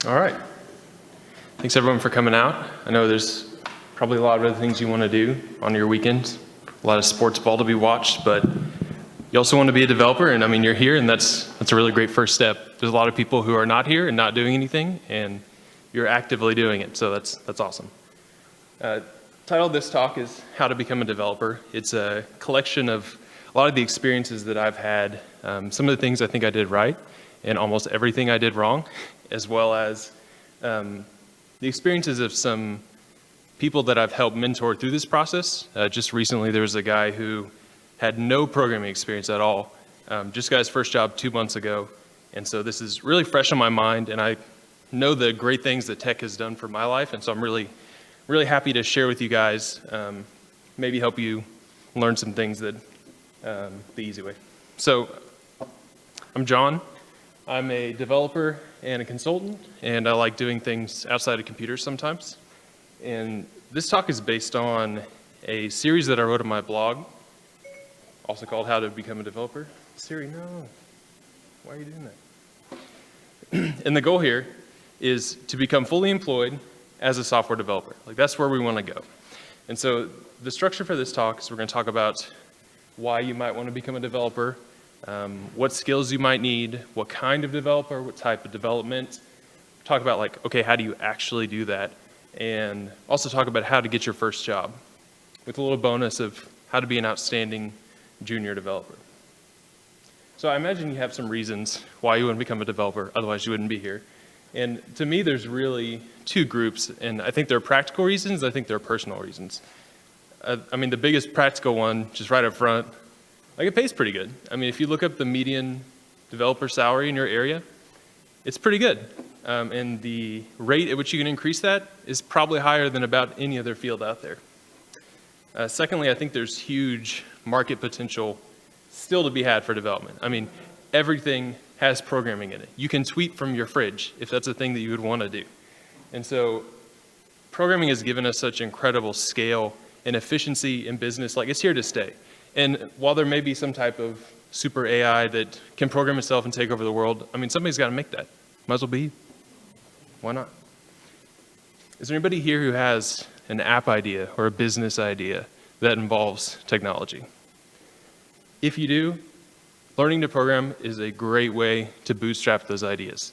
All right. Thanks everyone for coming out. I know there's probably a lot of other things you want to do on your weekends, a lot of sports ball to be watched, but you also want to be a developer, and I mean, you're here, and that's a really great first step. There's a lot of people who are not here and not doing anything, and you're actively doing it, so that's awesome. Title of this talk is How to Become a Developer. It's a collection of a lot of the experiences that I've had, some of the things I think I did right, and almost everything I did wrong, as well as the experiences of some people that I've helped mentor through this process. Just recently, there was a guy who had no programming experience at all, just got his first job 2 months ago, and so this is really fresh on my mind, and I know the great things that tech has done for my life, and so I'm really happy to share with you guys, maybe help you learn some things that the easy way. So, I'm John. I'm a developer and a consultant, and I like doing things outside of computers sometimes. And this talk is based on a series that I wrote on my blog, also called How to Become a Developer. Siri, no. Why are you doing that? And the goal here is to become fully employed as a software developer. Like, that's where we want to go. And so the structure for this talk is we're going to talk about why you might want to become a developer, what skills you might need, what kind of developer, what type of development. Talk about, like, okay, how do you actually do that? And also talk about how to get your first job, with a little bonus of how to be an outstanding junior developer. So I imagine you have some reasons why you want to become a developer, otherwise you wouldn't be here. And to me, there's really two groups, and I think there are practical reasons, I think there are personal reasons. I mean, the biggest practical one, just right up front, like, it pays pretty good. I mean, if you look up the median developer salary in your area, it's pretty good. And the rate at which you can increase that is probably higher than about any other field out there. Secondly, I think there's huge market potential still to be had for development. I mean, everything has programming in it. You can tweet from your fridge if that's a thing that you would want to do. And so programming has given us such incredible scale and efficiency in business. Like, it's here to stay. And while there may be some type of super AI that can program itself and take over the world, I mean, somebody's got to make that. Might as well be you. Why not? Is there anybody here who has an app idea or a business idea that involves technology? If you do, learning to program is a great way to bootstrap those ideas.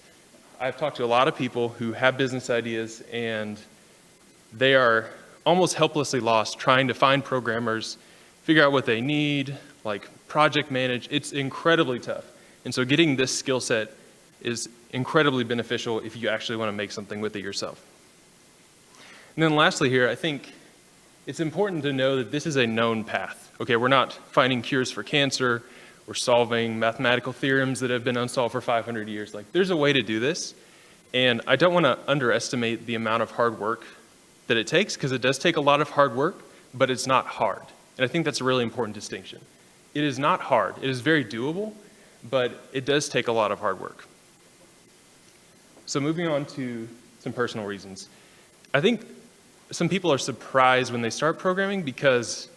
I've talked to a lot of people who have business ideas, and they are almost helplessly lost trying to find programmers, figure out what they need, like project manage. It's incredibly tough. And so getting this skill set is incredibly beneficial if you actually want to make something with it yourself. And then lastly here, I think it's important to know that this is a known path. Okay, we're not finding cures for cancer, we're solving mathematical theorems that have been unsolved for 500 years. Like, there's a way to do this, and I don't want to underestimate the amount of hard work that it takes, because it does take a lot of hard work, but it's not hard. And I think that's a really important distinction. It is not hard. It is very doable, but it does take a lot of hard work. So moving on to some personal reasons. I think some people are surprised when they start programming because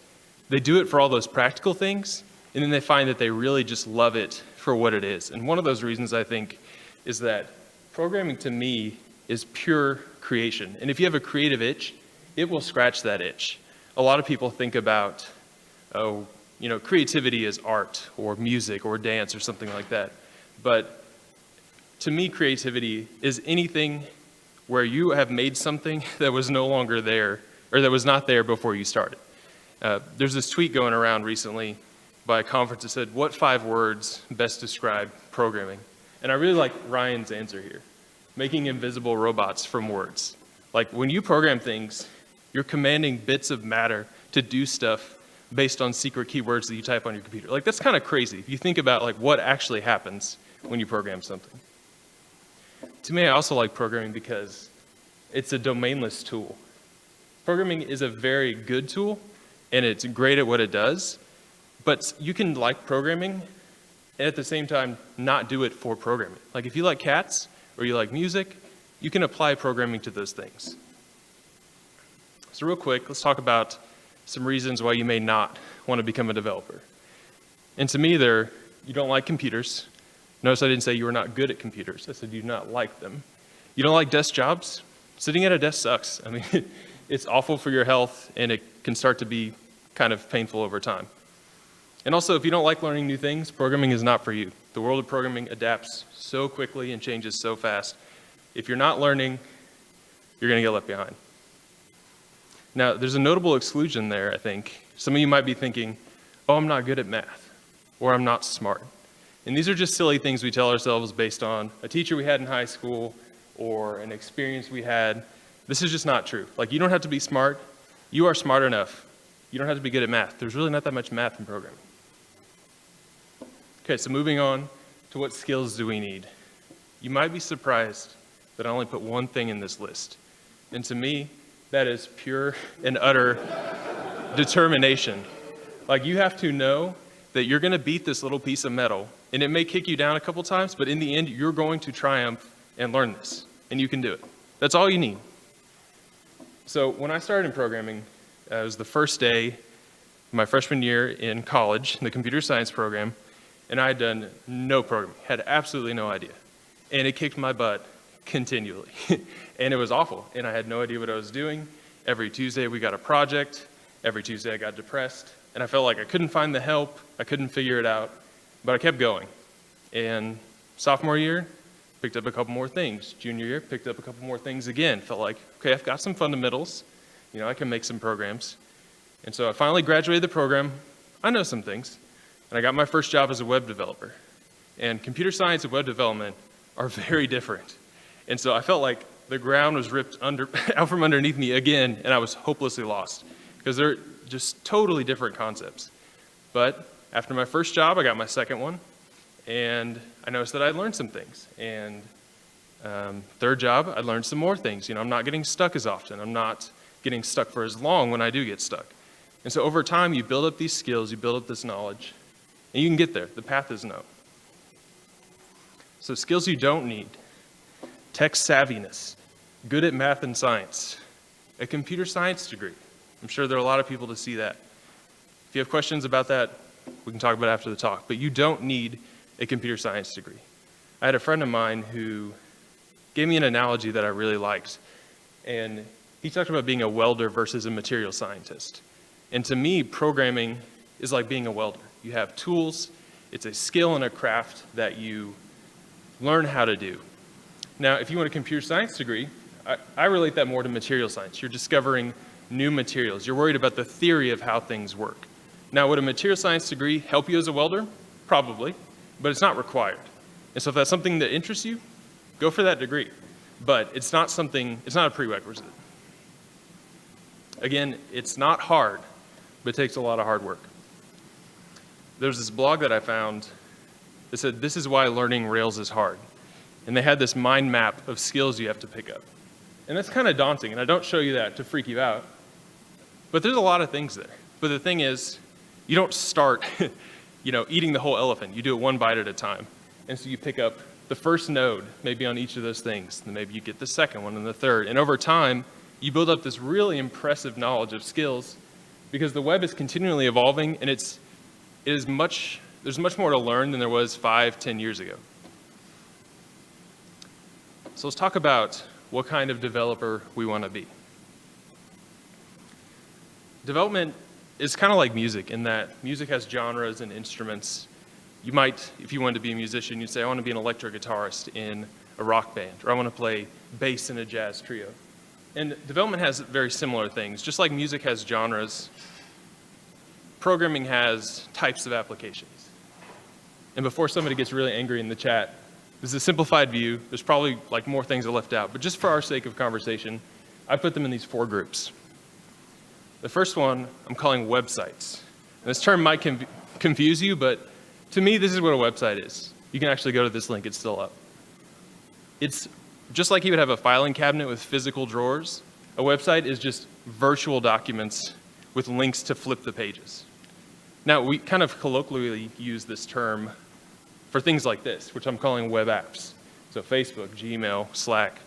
they do it for all those practical things, and then they find that they really just love it for what it is. And one of those reasons, I think, is that programming to me is pure creation. And if you have a creative itch, it will scratch that itch. A lot of people think about, creativity is art or music or dance or something like that. But to me, creativity is anything where you have made something that was no longer there, or that was not there before you started. There's this tweet going around recently by a conference that said, what 5 words best describe programming? And I really like Ryan's answer here. Making invisible robots from words. Like, when you program things, you're commanding bits of matter to do stuff based on secret keywords that you type on your computer. Like, that's kind of crazy if you think about, like, what actually happens when you program something. To me, I also like programming because it's a domainless tool. Programming is a very good tool, and it's great at what it does, but you can like programming and at the same time not do it for programming. Like, if you like cats or you like music, you can apply programming to those things. So real quick, let's talk about some reasons why you may not want to become a developer. And to me, you don't like computers. Notice I didn't say you were not good at computers. I said you do not like them. You don't like desk jobs? Sitting at a desk sucks. I mean, it's awful for your health, and it can start to be kind of painful over time. And also, if you don't like learning new things, programming is not for you. The world of programming adapts so quickly and changes so fast. If you're not learning, you're going to get left behind. Now, there's a notable exclusion there, I think. Some of you might be thinking, oh, I'm not good at math, or I'm not smart. And these are just silly things we tell ourselves based on a teacher we had in high school or an experience we had. This is just not true. Like, you don't have to be smart. You are smart enough. You don't have to be good at math. There's really not that much math in programming. Okay, so moving on to what skills do we need? You might be surprised that I only put one thing in this list. And to me, that is pure and utter determination. Like, you have to know that you're going to beat this little piece of metal, and it may kick you down a couple times, but in the end, you're going to triumph and learn this, and you can do it. That's all you need. So when I started in programming, it was the first day my freshman year in college, in the computer science program, and I had done no programming, had absolutely no idea. And it kicked my butt continually. And it was awful, and I had no idea what I was doing. Every Tuesday we got a project. Every Tuesday I got depressed, and I felt like I couldn't find the help. I couldn't figure it out, but I kept going. And sophomore year, picked up a couple more things. Junior year, picked up a couple more things again. Felt like, okay, I've got some fundamentals. I can make some programs. And so I finally graduated the program. I know some things. And I got my first job as a web developer. And computer science and web development are very different. And so I felt like the ground was ripped out from underneath me again, and I was hopelessly lost because they're just totally different concepts. But after my first job, I got my second one, and I noticed that I'd learned some things. And third job, I learned some more things. I'm not getting stuck as often. I'm not getting stuck for as long when I do get stuck. And so over time, you build up these skills, you build up this knowledge, and you can get there. The path is known. So skills you don't need: tech savviness, good at math and science, a computer science degree. I'm sure there are a lot of people to see that. If you have questions about that, we can talk about it after the talk, but you don't need a computer science degree. I had a friend of mine who gave me an analogy that I really liked, and he talked about being a welder versus a material scientist. And to me, programming is like being a welder. You have tools, it's a skill and a craft that you learn how to do. Now, if you want a computer science degree, I relate that more to material science. You're discovering new materials. You're worried about the theory of how things work. Now, would a material science degree help you as a welder? Probably, but it's not required. And so if that's something that interests you, go for that degree. But it's not a prerequisite. Again, it's not hard, but it takes a lot of hard work. There's this blog that I found that said, "This is why learning Rails is hard." And they had this mind map of skills you have to pick up. And that's kind of daunting, and I don't show you that to freak you out. But there's a lot of things there. But the thing is, you don't start eating the whole elephant. You do it one bite at a time. And so you pick up the first node, maybe on each of those things. Then maybe you get the second one and the third. And over time, you build up this really impressive knowledge of skills because the web is continually evolving, and there's much more to learn than there was 5, 10 years ago. So let's talk about what kind of developer we want to be. Development is kind of like music in that music has genres and instruments. You might, if you wanted to be a musician, you'd say, I want to be an electric guitarist in a rock band, or I want to play bass in a jazz trio. And development has very similar things. Just like music has genres, programming has types of applications. And before somebody gets really angry in the chat, this is a simplified view. There's probably more things are left out, but just for our sake of conversation, I put them in these 4 groups. The first one I'm calling websites. And this term might confuse you, but to me, this is what a website is. You can actually go to this link, it's still up. It's just like you would have a filing cabinet with physical drawers. A website is just virtual documents with links to flip the pages. Now, we kind of colloquially use this term for things like this, which I'm calling web apps. So Facebook, Gmail, Slack.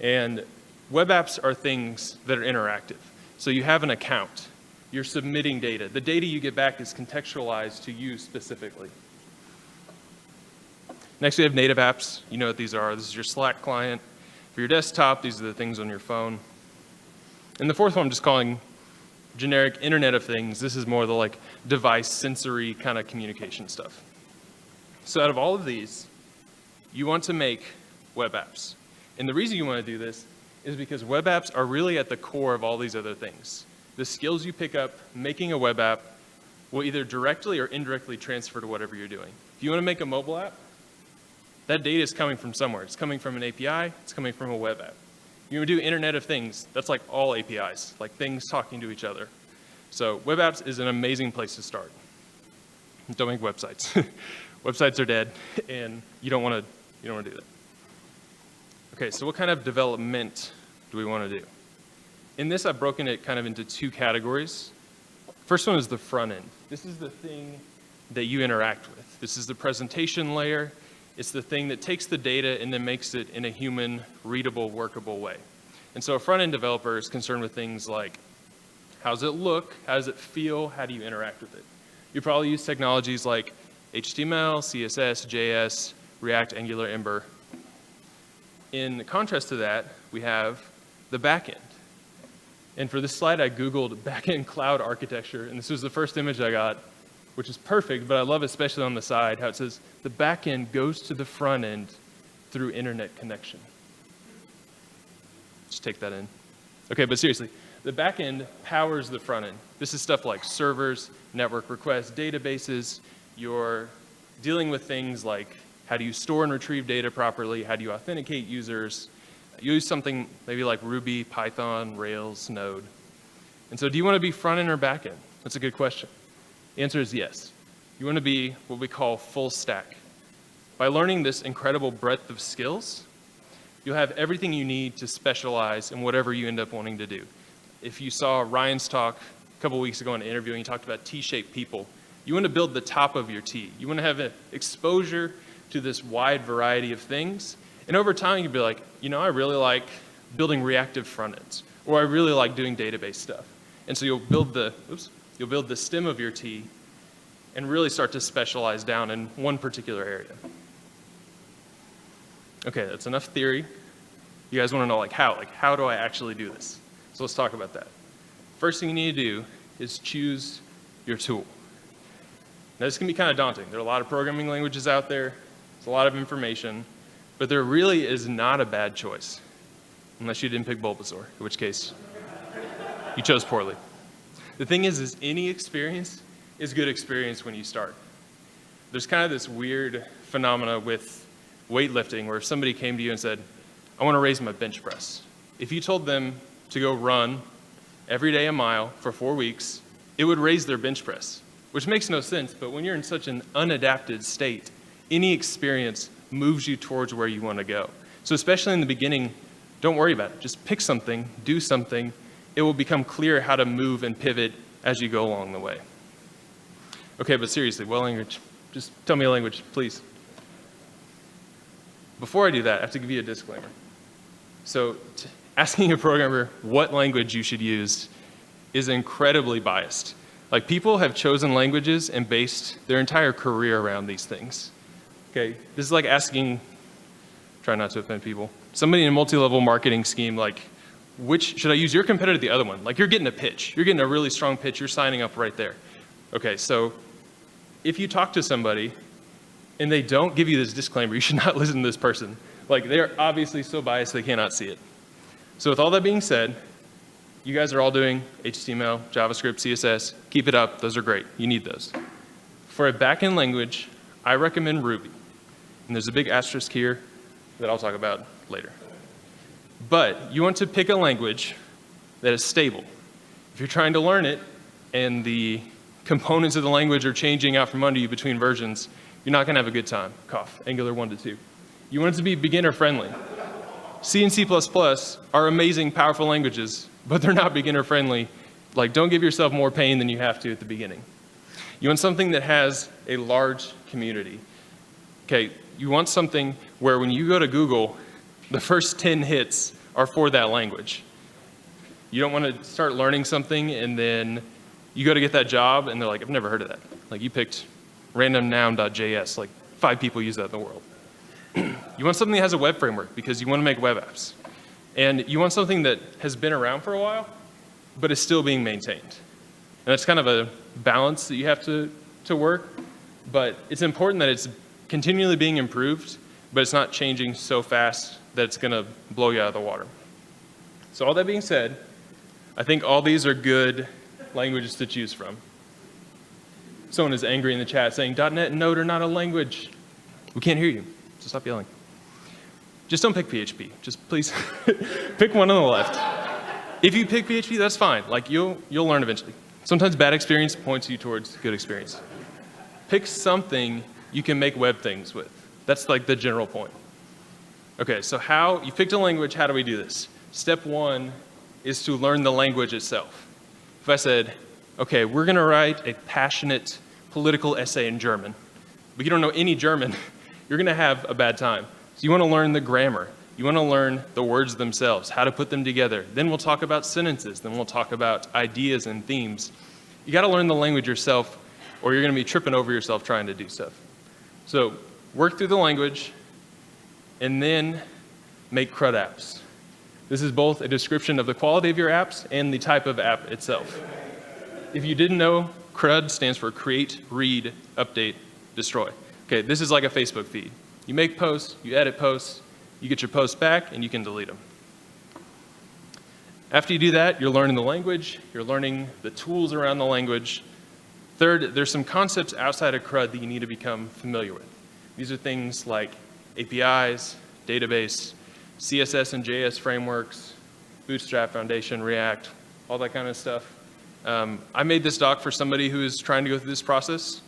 And web apps are things that are interactive. So you have an account. You're submitting data. The data you get back is contextualized to you specifically. Next, we have native apps. You know what these are. This is your Slack client. For your desktop, these are the things on your phone. And the fourth one I'm just calling generic Internet of Things. This is more the like device sensory kind of communication stuff. So out of all of these, you want to make web apps. And the reason you want to do this is because web apps are really at the core of all these other things. The skills you pick up making a web app will either directly or indirectly transfer to whatever you're doing. If you want to make a mobile app, that data is coming from somewhere. It's coming from an API, it's coming from a web app. You want to do Internet of Things, that's like all APIs, like things talking to each other. So web apps is an amazing place to start. Don't make websites. Websites are dead, and you don't want to do that. Okay, so what kind of development do we want to do? In this, I've broken it kind of into two categories. First one is the front end. This is the thing that you interact with. This is the presentation layer. It's the thing that takes the data and then makes it in a human, readable, workable way. And so a front-end developer is concerned with things like, how does it look? How does it feel? How do you interact with it? You probably use technologies like HTML, CSS, JS, React, Angular, Ember. In contrast to that, we have the backend. And for this slide, I Googled backend cloud architecture, and this was the first image I got, which is perfect, but I love especially on the side how it says the backend goes to the front end through internet connection. Just take that in. Okay, but seriously, the backend powers the front end. This is stuff like servers, network requests, databases. You're dealing with things like how do you store and retrieve data properly? How do you authenticate users? You use something maybe like Ruby, Python, Rails, Node. And so do you want to be front end or back end? That's a good question. The answer is yes. You want to be what we call full stack. By learning this incredible breadth of skills, you'll have everything you need to specialize in whatever you end up wanting to do. If you saw Ryan's talk a couple weeks ago in an interview and he talked about T-shaped people, you want to build the top of your T. You want to have exposure to this wide variety of things. And over time, you'll be like, I really like building reactive front ends, or I really like doing database stuff. And so you'll build the stem of your T and really start to specialize down in one particular area. Okay, that's enough theory. You guys want to know how do I actually do this? So let's talk about that. First thing you need to do is choose your tool. Now this can be kind of daunting. There are a lot of programming languages out there. It's a lot of information. But there really is not a bad choice, unless you didn't pick Bulbasaur, in which case you chose poorly. The thing is any experience is good experience when you start. There's kind of this weird phenomena with weightlifting where if somebody came to you and said, I want to raise my bench press. If you told them to go run every day a mile for 4 weeks, it would raise their bench press, which makes no sense, but when you're in such an unadapted state, any experience moves you towards where you want to go. So especially in the beginning, don't worry about it. Just pick something, do something. It will become clear how to move and pivot as you go along the way. Okay, but seriously, what language? Just tell me a language, please. Before I do that, I have to give you a disclaimer. So asking a programmer what language you should use is incredibly biased. Like people have chosen languages and based their entire career around these things. Okay, this is like asking, try not to offend people, somebody in a multi-level marketing scheme, like, which, should I use your competitor or the other one? Like, you're getting a pitch. You're getting a really strong pitch. You're signing up right there. Okay, so if you talk to somebody and they don't give you this disclaimer, you should not listen to this person. Like, they're obviously so biased they cannot see it. So with all that being said, you guys are all doing HTML, JavaScript, CSS. Keep it up. Those are great. You need those. For a backend language, I recommend Ruby. And there's a big asterisk here that I'll talk about later. But you want to pick a language that is stable. If you're trying to learn it and the components of the language are changing out from under you between versions, you're not going to have a good time. Cough, Angular 1 to 2. You want it to be beginner friendly. C and C++ are amazing, powerful languages, but they're not beginner friendly. Like, don't give yourself more pain than you have to at the beginning. You want something that has a large community. Okay, you want something where when you go to Google, the first 10 hits are for that language. You don't want to start learning something and then you go to get that job and they're like, I've never heard of that. Like you picked randomnoun.js, like 5 people use that in the world. You want something that has a web framework because you want to make web apps. And you want something that has been around for a while, but is still being maintained. And that's kind of a balance that you have to work, but it's important that it's continually being improved, but it's not changing so fast that it's going to blow you out of the water. So all that being said, I think all these are good languages to choose from. Someone is angry in the chat saying, .NET and Node are not a language. We can't hear you, so stop yelling. Just don't pick PHP. Just please pick one on the left. If you pick PHP, that's fine. Like you'll learn eventually. Sometimes bad experience points you towards good experience. Pick something you can make web things with. That's like the general point. Okay, so you picked a language, how do we do this? Step one is to learn the language itself. If I said, okay, we're gonna write a passionate political essay in German, but you don't know any German, you're gonna have a bad time. So you wanna learn the grammar. You wanna learn the words themselves, how to put them together. Then we'll talk about sentences. Then we'll talk about ideas and themes. You gotta learn the language yourself, or you're gonna be tripping over yourself trying to do stuff. So work through the language, and then make CRUD apps. This is both a description of the quality of your apps and the type of app itself. If you didn't know, CRUD stands for Create, Read, Update, Destroy. Okay, this is like a Facebook feed. You make posts, you edit posts, you get your posts back, and you can delete them. After you do that, you're learning the language, you're learning the tools around the language. Third, there's some concepts outside of CRUD that you need to become familiar with. These are things like APIs, database, CSS and JS frameworks, Bootstrap, Foundation, React, all that kind of stuff. I made this doc for somebody who is trying to go through this process.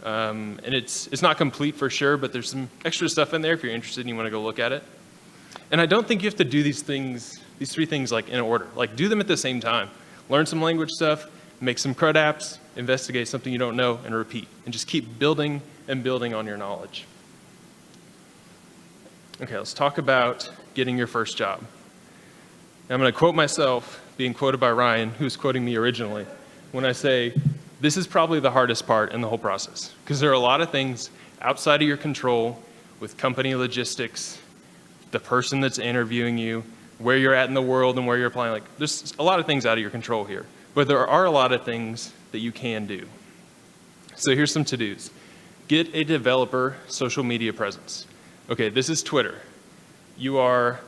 And it's not complete for sure, but there's some extra stuff in there if you're interested and you want to go look at it. And I don't think you have to do these three things like in order. Like do them at the same time. Learn some language stuff, make some CRUD apps, investigate something you don't know, and repeat. And just keep building and building on your knowledge. Okay, let's talk about getting your first job. Now, I'm going to quote myself, being quoted by Ryan, who's quoting me originally, when I say, this is probably the hardest part in the whole process, because there are a lot of things outside of your control with company logistics, the person that's interviewing you, where you're at in the world and where you're applying. Like, there's a lot of things out of your control here, but there are a lot of things that you can do. So here's some to-dos. Get a developer social media presence. Okay, this is Twitter. You are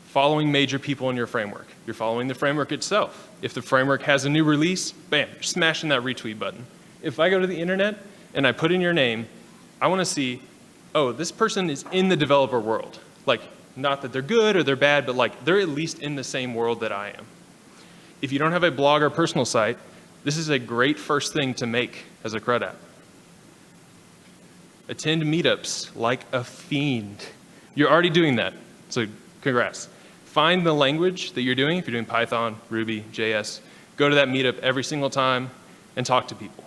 following major people in your framework. You're following the framework itself. If the framework has a new release, bam, you're smashing that retweet button. If I go to the internet and I put in your name, I want to see, oh, this person is in the developer world. Like, not that they're good or they're bad, but like they're at least in the same world that I am. If you don't have a blog or personal site, this is a great first thing to make as a CRUD app. Attend meetups like a fiend. You're already doing that, so congrats. Find the language that you're doing. If you're doing Python, Ruby, JS, go to that meetup every single time and talk to people.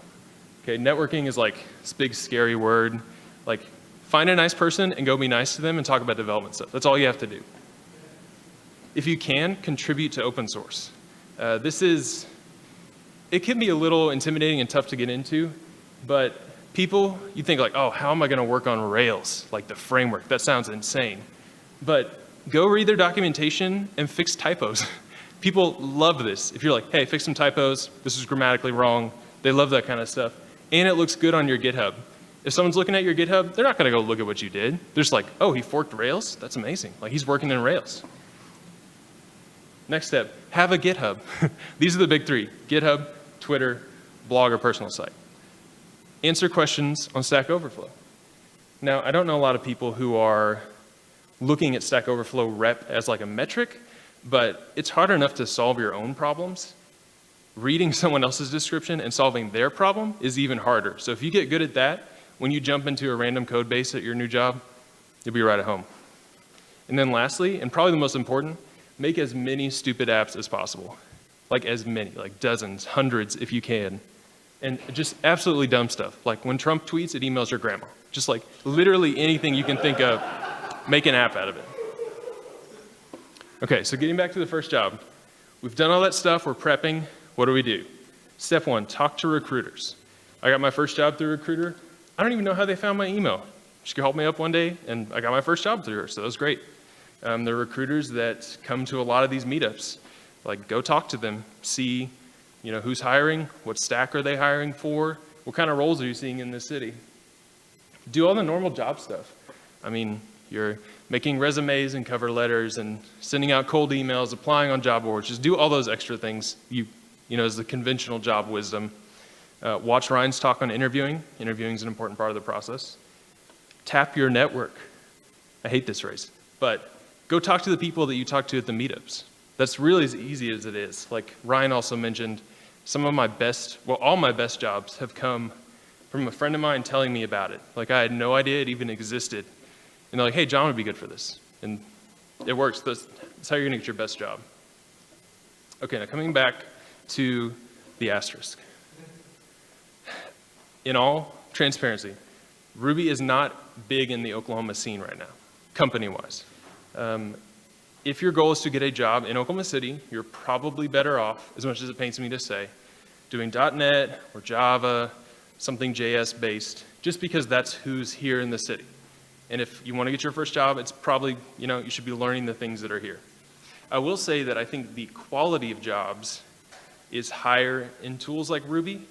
Okay, networking is like this big scary word. Like, find a nice person and go be nice to them and talk about development stuff. That's all you have to do. If you can, contribute to open source. It can be a little intimidating and tough to get into, but people, you think like, oh, how am I going to work on Rails, like the framework? That sounds insane. But go read their documentation and fix typos. People love this. If you're like, hey, fix some typos, this is grammatically wrong, they love that kind of stuff. And it looks good on your GitHub. If someone's looking at your GitHub, they're not going to go look at what you did. They're just like, oh, he forked Rails? That's amazing. Like, he's working in Rails. Next step, have a GitHub. These are the big three: GitHub, Twitter, blog, or personal site. Answer questions on Stack Overflow. Now, I don't know a lot of people who are looking at Stack Overflow rep as like a metric, but it's hard enough to solve your own problems. Reading someone else's description and solving their problem is even harder. So if you get good at that, when you jump into a random code base at your new job, you'll be right at home. And then lastly, and probably the most important, make as many stupid apps as possible. Like as many, like dozens, hundreds if you can. And just absolutely dumb stuff. Like when Trump tweets, it emails your grandma. Just like literally anything you can think of, make an app out of it. Okay, so getting back to the first job. We've done all that stuff, we're prepping. What do we do? Step one, talk to recruiters. I got my first job through a recruiter. I don't even know how they found my email. She called me up one day and I got my first job through her, so that was great. They're recruiters that come to a lot of these meetups. Like, go talk to them, see, who's hiring, what stack are they hiring for, what kind of roles are you seeing in this city. Do all the normal job stuff. I mean, you're making resumes and cover letters and sending out cold emails, applying on job boards. Just do all those extra things, as the conventional job wisdom. Watch Ryan's talk on interviewing. Interviewing is an important part of the process. Tap your network. I hate this phrase, but go talk to the people that you talk to at the meetups. That's really as easy as it is. Like Ryan also mentioned, all my best jobs have come from a friend of mine telling me about it. Like, I had no idea it even existed. And they're like, hey, John would be good for this. And it works. That's how you're gonna get your best job. Okay, now coming back to the asterisk. In all transparency, Ruby is not big in the Oklahoma scene right now, company-wise. If your goal is to get a job in Oklahoma City, you're probably better off, as much as it pains me to say, doing .NET or Java, something JS-based, just because that's who's here in the city. And if you want to get your first job, it's probably, you should be learning the things that are here. I will say that I think the quality of jobs is higher in tools like Ruby.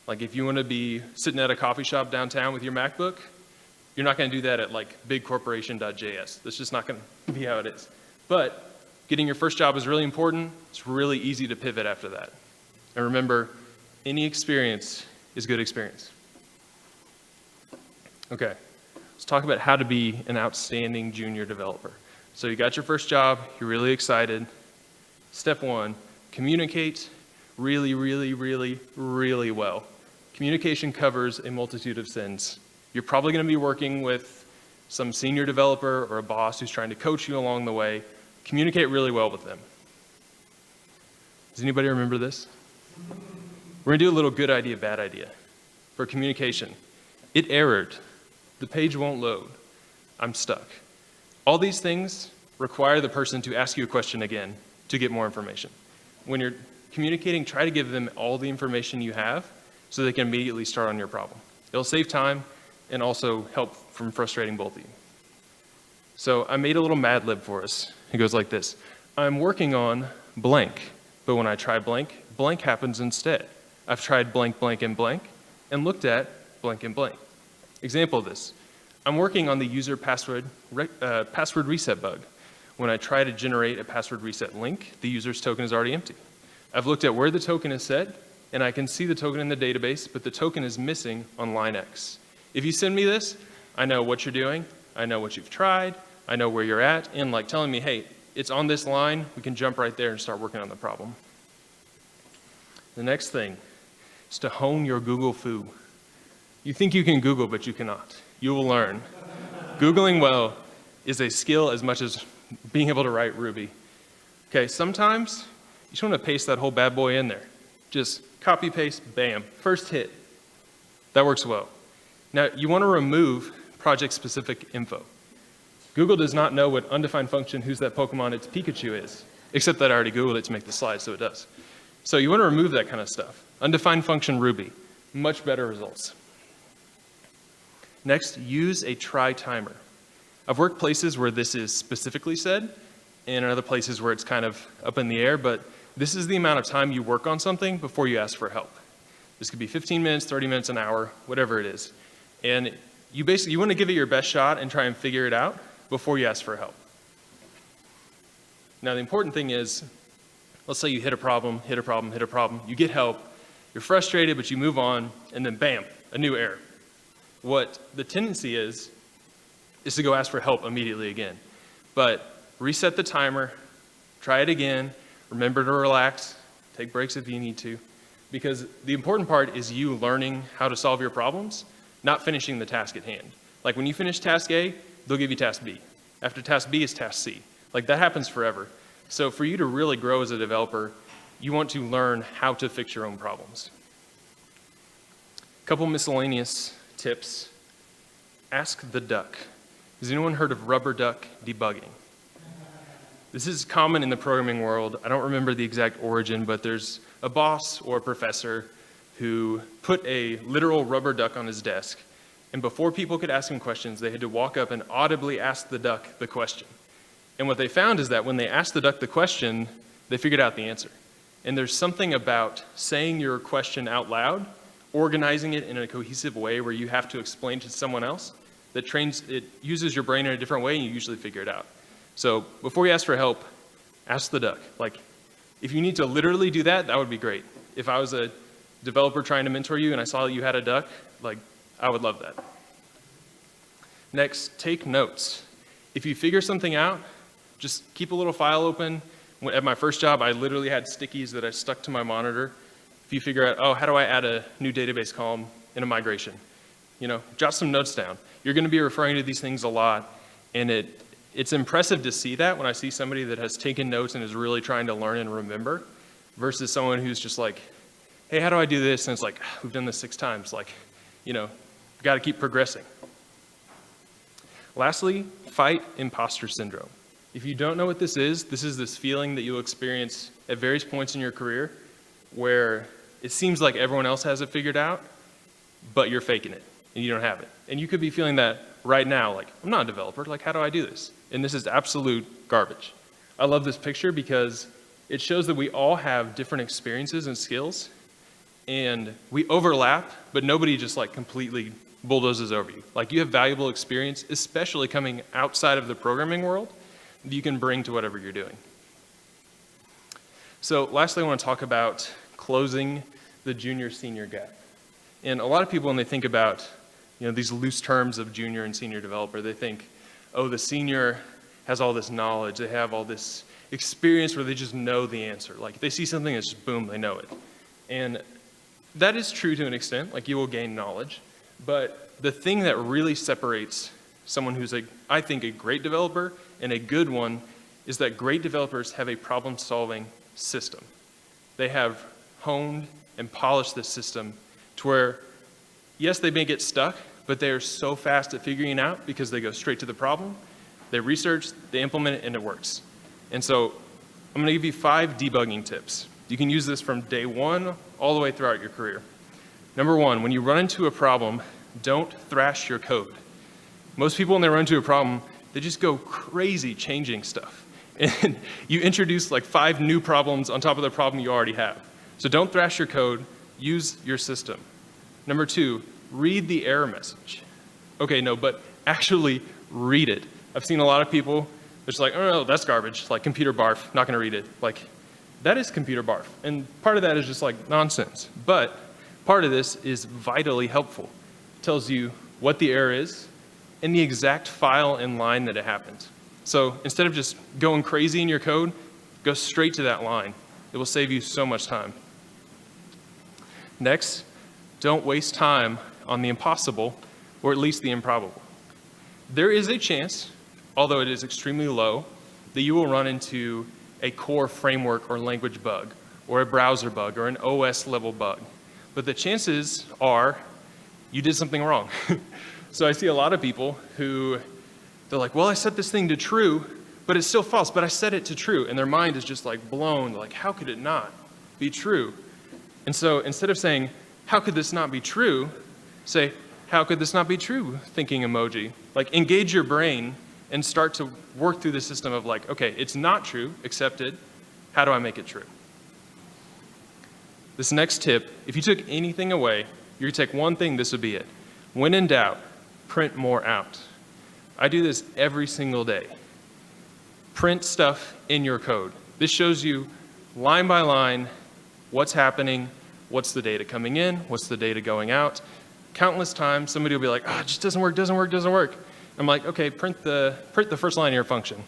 Like if you want to be sitting at a coffee shop downtown with your MacBook, you're not going to do that at like bigcorporation.js. That's just not going to be how it is. But getting your first job is really important. It's really easy to pivot after that. And remember, any experience is good experience. Okay, let's talk about how to be an outstanding junior developer. So you got your first job, you're really excited. Step one, communicate really, really, really, really well. Communication covers a multitude of sins. You're probably going to be working with some senior developer or a boss who's trying to coach you along the way. Communicate really well with them. Does anybody remember this? We're going to do a little good idea, bad idea. For communication, it errored. The page won't load. I'm stuck. All these things require the person to ask you a question again to get more information. When you're communicating, try to give them all the information you have so they can immediately start on your problem. It'll save time and also help from frustrating both of you. So I made a little Mad Lib for us. It goes like this. I'm working on blank, but when I try blank, blank happens instead. I've tried blank, blank, and blank, and looked at blank and blank. Example of this. I'm working on the user password reset bug. When I try to generate a password reset link, the user's token is already empty. I've looked at where the token is set, and I can see the token in the database, but the token is missing on line X. If you send me this, I know what you're doing, I know what you've tried, I know where you're at, and like telling me, hey, it's on this line, we can jump right there and start working on the problem. The next thing is to hone your Google foo. You think you can Google, but you cannot. You will learn. Googling well is a skill as much as being able to write Ruby. Okay, sometimes you just want to paste that whole bad boy in there. Just copy, paste, bam, first hit. That works well. Now, you want to remove project-specific info. Google does not know what undefined function, who's that Pokemon, it's Pikachu is, except that I already Googled it to make the slide, so it does. So you want to remove that kind of stuff. Undefined function Ruby, much better results. Next, use a try timer. I've worked places where this is specifically said, and in other places where it's kind of up in the air, but this is the amount of time you work on something before you ask for help. This could be 15 minutes, 30 minutes, an hour, whatever it is. And you want to give it your best shot and try and figure it out before you ask for help. Now, the important thing is, let's say you hit a problem, you get help, you're frustrated, but you move on, and then bam, a new error. What the tendency is to go ask for help immediately again. But reset the timer, try it again, remember to relax, take breaks if you need to, because the important part is you learning how to solve your problems, not finishing the task at hand. Like when you finish task A, they'll give you task B. After task B is task C. Like that happens forever. So for you to really grow as a developer, you want to learn how to fix your own problems. A couple miscellaneous tips. Ask the duck. Has anyone heard of rubber duck debugging? This is common in the programming world. I don't remember the exact origin, but there's a boss or a professor who put a literal rubber duck on his desk, and before people could ask him questions, they had to walk up and audibly ask the duck the question. And what they found is that when they asked the duck the question, they figured out the answer. And there's something about saying your question out loud, organizing it in a cohesive way where you have to explain to someone else, it uses your brain in a different way and you usually figure it out. So before you ask for help, ask the duck. Like, if you need to literally do that, that would be great. If I was a developer trying to mentor you and I saw you had a duck, like, I would love that. Next, take notes. If you figure something out, just keep a little file open. At my first job, I literally had stickies that I stuck to my monitor. If you figure out, oh, how do I add a new database column in a migration? Jot some notes down. You're going to be referring to these things a lot, and it's impressive to see that when I see somebody that has taken notes and is really trying to learn and remember versus someone who's just like, hey, how do I do this? And it's like, we've done this 6 times. Like, got to keep progressing. Lastly, fight imposter syndrome. If you don't know what this is this feeling that you'll experience at various points in your career where it seems like everyone else has it figured out, but you're faking it and you don't have it. And you could be feeling that right now, like, I'm not a developer, like, how do I do this? And this is absolute garbage. I love this picture because it shows that we all have different experiences and skills, and we overlap, but nobody just like completely bulldozes over you. Like, you have valuable experience, especially coming outside of the programming world, that you can bring to whatever you're doing. So lastly, I want to talk about closing the junior-senior gap. And a lot of people, when they think about these loose terms of junior and senior developer, they think, oh, the senior has all this knowledge, they have all this experience where they just know the answer. Like, they see something, it's just boom, they know it. And that is true to an extent, like, you will gain knowledge. But the thing that really separates someone who's, I think, a great developer and a good one is that great developers have a problem-solving system. They have honed and polished this system to where, yes, they may get stuck, but they are so fast at figuring it out because they go straight to the problem, they research, they implement it, and it works. And so I'm going to give you 5 debugging tips. You can use this from day 1 all the way throughout your career. Number 1, when you run into a problem, don't thrash your code. Most people, when they run into a problem, they just go crazy changing stuff. And you introduce like 5 new problems on top of the problem you already have. So don't thrash your code, use your system. Number 2, read the error message. Okay, no, but actually read it. I've seen a lot of people, they're just like, oh no, that's garbage, like computer barf, not gonna read it. Like, that is computer barf. And part of that is just like nonsense. But part of this is vitally helpful. It tells you what the error is and the exact file and line that it happened. So instead of just going crazy in your code, go straight to that line. It will save you so much time. Next, don't waste time on the impossible, or at least the improbable. There is a chance, although it is extremely low, that you will run into a core framework or language bug, or a browser bug, or an OS level bug. But the chances are you did something wrong. So I see a lot of people who, they're like, well, I set this thing to true, but it's still false, but I set it to true. And their mind is just like blown, like, how could it not be true? And so instead of saying, how could this not be true, say, how could this not be true, thinking emoji. Like, engage your brain and start to work through the system of like, okay, it's not true, accepted, how do I make it true? This next tip, if you took anything away, you could take one thing, this would be it. When in doubt, print more out. I do this every single day. Print stuff in your code. This shows you line by line what's happening, what's the data coming in, what's the data going out. Countless times, somebody will be like, oh, it just doesn't work, doesn't work, doesn't work. I'm like, okay, print the first line of your function. And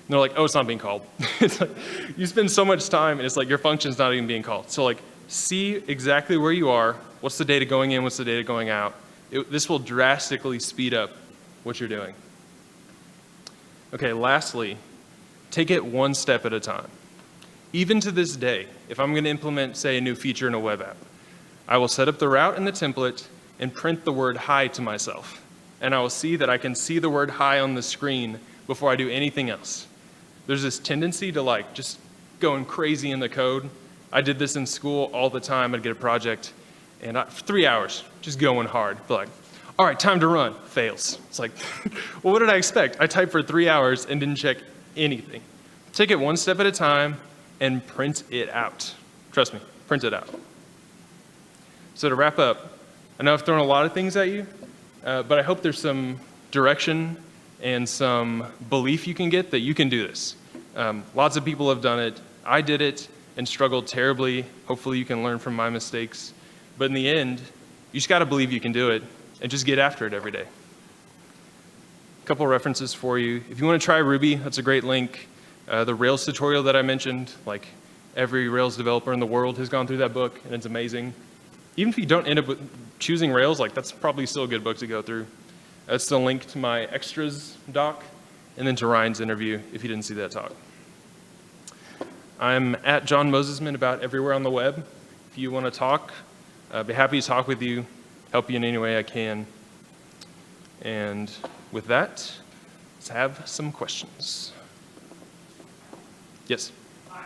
they're like, oh, it's not being called. It's like, you spend so much time, and it's like your function's not even being called. So like, see exactly where you are, what's the data going in, what's the data going out. This will drastically speed up what you're doing. Okay, lastly, take it one step at a time. Even to this day, if I'm going to implement, say, a new feature in a web app, I will set up the route and the template and print the word hi to myself. And I will see that I can see the word hi on the screen before I do anything else. There's this tendency to like just going crazy in the code. I did this in school all the time. I'd get a project and for 3 hours, just going hard. Be like, all right, time to run. Fails. It's like, well, what did I expect? I typed for 3 hours and didn't check anything. Take it one step at a time and print it out. Trust me, print it out. So to wrap up, I know I've thrown a lot of things at you, but I hope there's some direction and some belief you can get that you can do this. Lots of people have done it. I did it and struggled terribly. Hopefully you can learn from my mistakes. But in the end, you just got to believe you can do it and just get after it every day. A couple references for you. If you want to try Ruby, that's a great link. The Rails tutorial that I mentioned, like every Rails developer in the world has gone through that book, and it's amazing. Even if you don't end up choosing Rails, like that's probably still a good book to go through. That's the link to my extras doc, and then to Ryan's interview if you didn't see that talk. I'm at John Mosesman about everywhere on the web. If you want to talk, I'd be happy to talk with you, help you in any way I can. And with that, let's have some questions. Yes? Hi.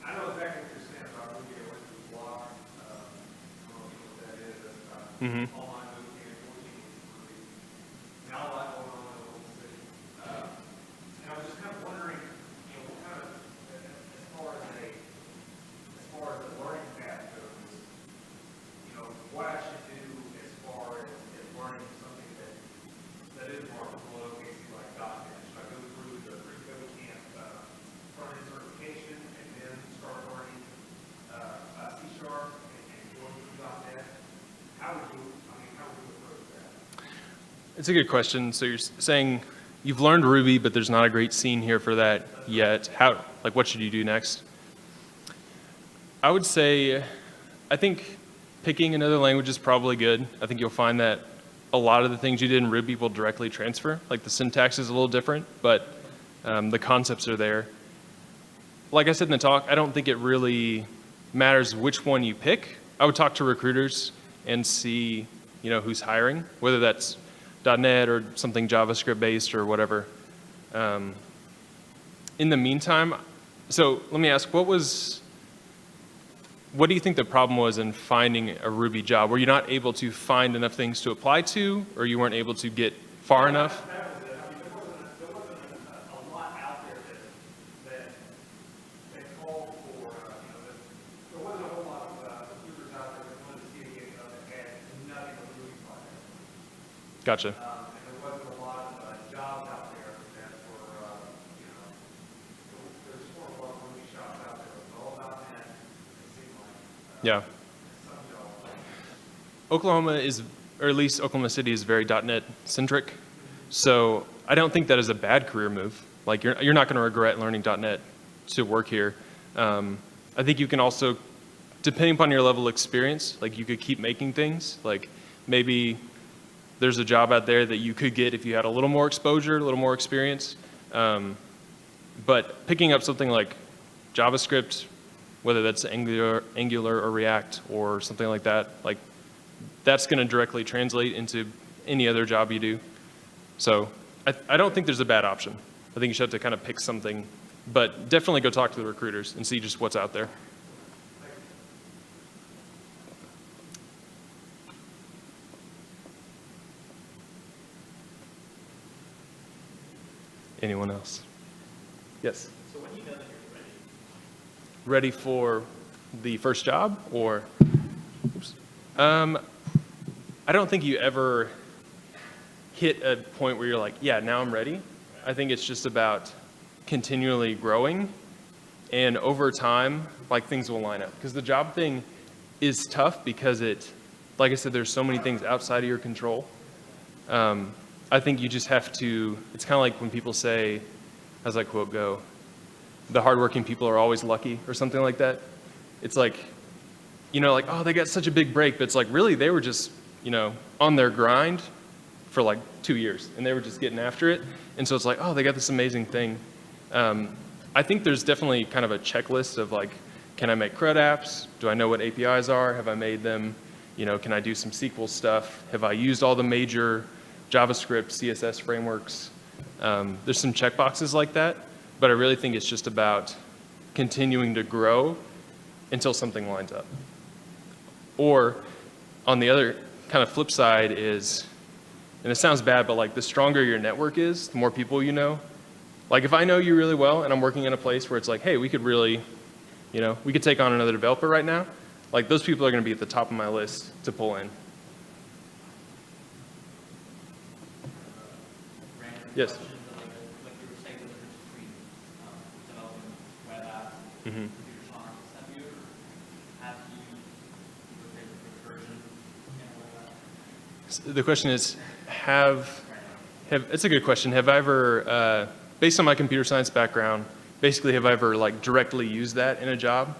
I know exactly what you're saying about Ruby. I went to the blog. I don't know what that is. That's online boot camp, 14 Ruby. Now a lot going on in the whole city. And I was just kind of wondering, what kind of, as far as the learning path goes, what I should do as far as learning something that is more below basic like .NET. Should I go through the freeCodeCamp front-end certification and then start learning C# and going through .NET? How would you approach that? It's a good question. So you're saying you've learned Ruby, but there's not a great scene here for that yet. What should you do next? I would say, I think picking another language is probably good. I think you'll find that a lot of the things you did in Ruby will directly transfer. Like the syntax is a little different, but the concepts are there. Like I said in the talk, I don't think it really matters which one you pick. I would talk to recruiters and see, who's hiring, whether that's .NET or something JavaScript based or whatever. In the meantime, so let me ask, what do you think the problem was in finding a Ruby job? Were you not able to find enough things to apply to, or you weren't able to get far enough? That was it. There wasn't a lot out there that called for, there wasn't a whole lot of recruiters out there that wanted to see it getting up that had nothing but Ruby projects. Gotcha. And there wasn't a lot of jobs out there that were, there's sort of a lot of Ruby shops out there that were all about that. It seemed like Yeah. some jobs. Oklahoma is, or at least Oklahoma City is very .NET centric. So I don't think that is a bad career move. Like you're not going to regret learning .NET to work here. I think you can also, depending upon your level of experience, like you could keep making things. Like maybe there's a job out there that you could get if you had a little more exposure, a little more experience. But picking up something like JavaScript, whether that's Angular or React or something like that, like that's going to directly translate into any other job you do. So I don't think there's a bad option. I think you should have to kind of pick something, but definitely go talk to the recruiters and see just what's out there. Anyone else? Yes? So when you know that you're ready, Ready for the first job or? Oops. I don't think you ever hit a point where you're like, yeah, now I'm ready. I think it's just about continually growing, and over time, like things will line up. Because the job thing is tough because like I said, there's so many things outside of your control. I think you just have to, it's kind of like when people say, how's that quote go? The hardworking people are always lucky or something like that. It's like, like, oh, they got such a big break, but it's like, really, they were just, on their grind for like 2 years, and they were just getting after it. And so it's like, oh, they got this amazing thing. I think there's definitely kind of a checklist of like, can I make CRUD apps? Do I know what APIs are? Have I made them? Can I do some SQL stuff? Have I used all the major JavaScript, CSS frameworks? There's some checkboxes like that, but I really think it's just about continuing to grow until something lines up. Or on the other kind of flip side is And it sounds bad, but like the stronger your network is, the more people you know. Like if I know you really well and I'm working in a place where it's like, hey, we could really, we could take on another developer right now, like those people are going to be at the top of my list to pull in. Yes. Like you were saying, the difference between developing web apps and Mm-hmm. computer science. Have you ever had to use your favorite recursion in a web app? The question is, it's a good question. Have I ever, based on my computer science background, basically have I ever like directly used that in a job?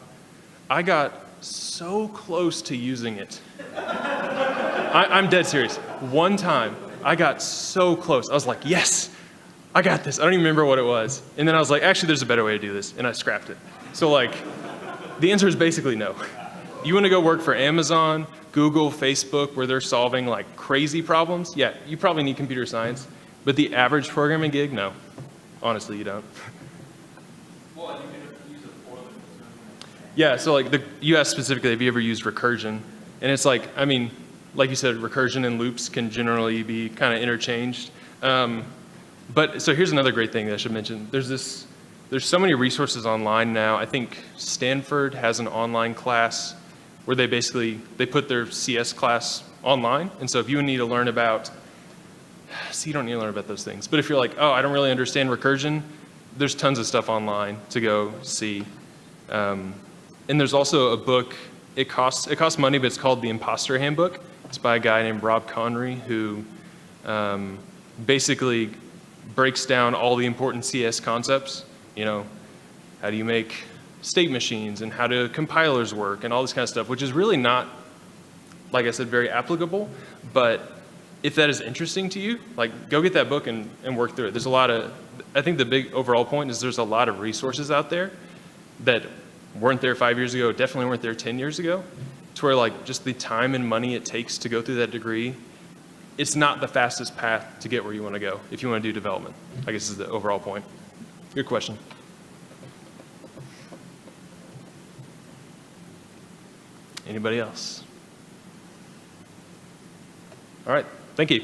I got so close to using it. I'm dead serious. One time, I got so close. I was like, yes, I got this. I don't even remember what it was. And then I was like, actually, there's a better way to do this. And I scrapped it. So like, the answer is basically no. You want to go work for Amazon, Google, Facebook, where they're solving like crazy problems? Yeah, you probably need computer science. But the average programming gig, no. Honestly, you don't. Well, you can use it for them. Yeah, so like you asked specifically, have you ever used recursion? And it's like, I mean, like you said, recursion and loops can generally be kind of interchanged. But so here's another great thing that I should mention. There's so many resources online now. I think Stanford has an online class where they put their CS class online. And so if you need to learn about, you don't need to learn about those things. But if you're like, oh, I don't really understand recursion, there's tons of stuff online to go see. And there's also a book, it costs money, but it's called The Imposter Handbook. It's by a guy named Rob Connery who basically breaks down all the important CS concepts. How do you make state machines and how do compilers work and all this kind of stuff, which is really not, like I said, very applicable. But if that is interesting to you, like go get that book and work through it. I think the big overall point is there's a lot of resources out there that weren't there 5 years ago, definitely weren't there 10 years ago, to where like just the time and money it takes to go through that degree, it's not the fastest path to get where you want to go if you want to do development, I guess is the overall point. Good question. Anybody else? All right, thank you.